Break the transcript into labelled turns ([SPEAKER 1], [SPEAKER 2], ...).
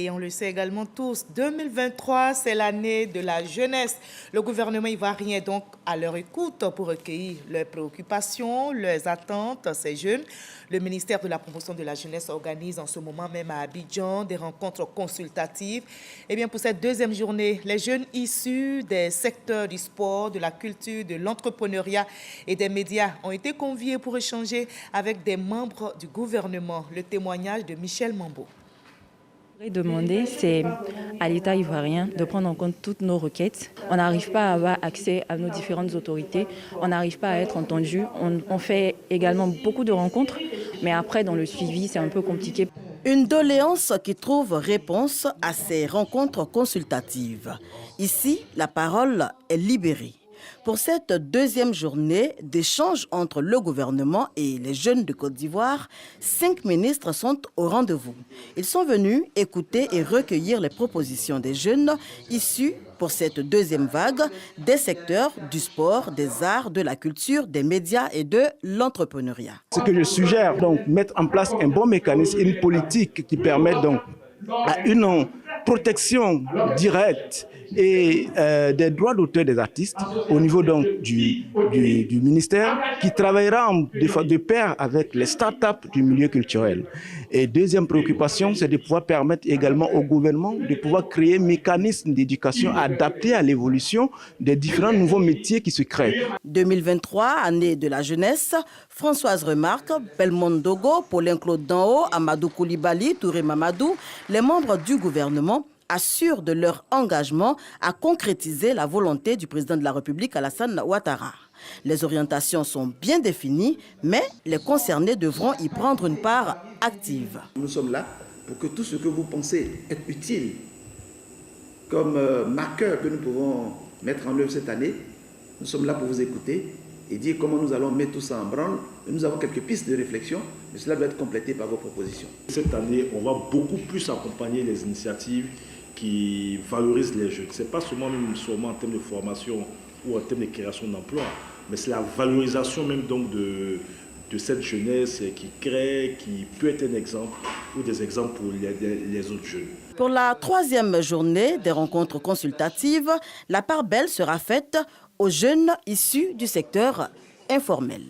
[SPEAKER 1] Et on le sait également tous, 2023, c'est l'année de la jeunesse. Le gouvernement ivoirien est donc à leur écoute pour recueillir leurs préoccupations, leurs attentes, ces jeunes. Le ministère de la Promotion de la Jeunesse organise en ce moment même à Abidjan des rencontres consultatives. Et bien pour cette deuxième journée, les jeunes issus des secteurs du sport, de la culture, de l'entrepreneuriat et des médias ont été conviés pour échanger avec des membres du gouvernement. Le témoignage de Michel Mambo.
[SPEAKER 2] Demander, c'est à l'État ivoirien de prendre en compte toutes nos requêtes. On n'arrive pas à avoir accès à nos différentes autorités, on n'arrive pas à être entendu. On fait également beaucoup de rencontres, mais après, dans le suivi, c'est un peu compliqué.
[SPEAKER 3] Une doléance qui trouve réponse à ces rencontres consultatives. Ici, la parole est libérée. Pour cette deuxième journée d'échange entre le gouvernement et les jeunes de Côte d'Ivoire, 5 ministres sont au rendez-vous. Ils sont venus écouter et recueillir les propositions des jeunes issus pour cette deuxième vague des secteurs du sport, des arts, de la culture, des médias et de l'entrepreneuriat.
[SPEAKER 4] Ce que je suggère, donc, mettre en place un bon mécanisme, une politique qui permette donc à une protection directe et des droits d'auteur des artistes au niveau donc du ministère qui travaillera de pair avec les start-up du milieu culturel. Et deuxième préoccupation, c'est de pouvoir permettre également au gouvernement de pouvoir créer un mécanisme d'éducation adapté à l'évolution des différents nouveaux métiers qui se créent.
[SPEAKER 3] 2023, année de la jeunesse, Françoise remarque, Belmondo Dogo, Paulin Claude Danho, Amadou Koulibaly, Touré Mamadou, les membres du gouvernement assurent de leur engagement à concrétiser la volonté du président de la République, Alassane Ouattara. Les orientations sont bien définies, mais les concernés devront y prendre une part active.
[SPEAKER 5] Nous sommes là pour que tout ce que vous pensez être utile comme marqueur que nous pouvons mettre en œuvre cette année, nous sommes là pour vous écouter et dire comment nous allons mettre tout ça en branle. Nous avons quelques pistes de réflexion, mais cela doit être complété par vos propositions.
[SPEAKER 6] Cette année, on va beaucoup plus accompagner les initiatives qui valorisent les jeunes. Ce n'est pas seulement en termes de formation ou en termes de création d'emplois, mais c'est la valorisation même donc de cette jeunesse qui crée, qui peut être un exemple ou des exemples pour les autres jeunes.
[SPEAKER 3] Pour la troisième journée des rencontres consultatives, la part belle sera faite aux jeunes issus du secteur informel.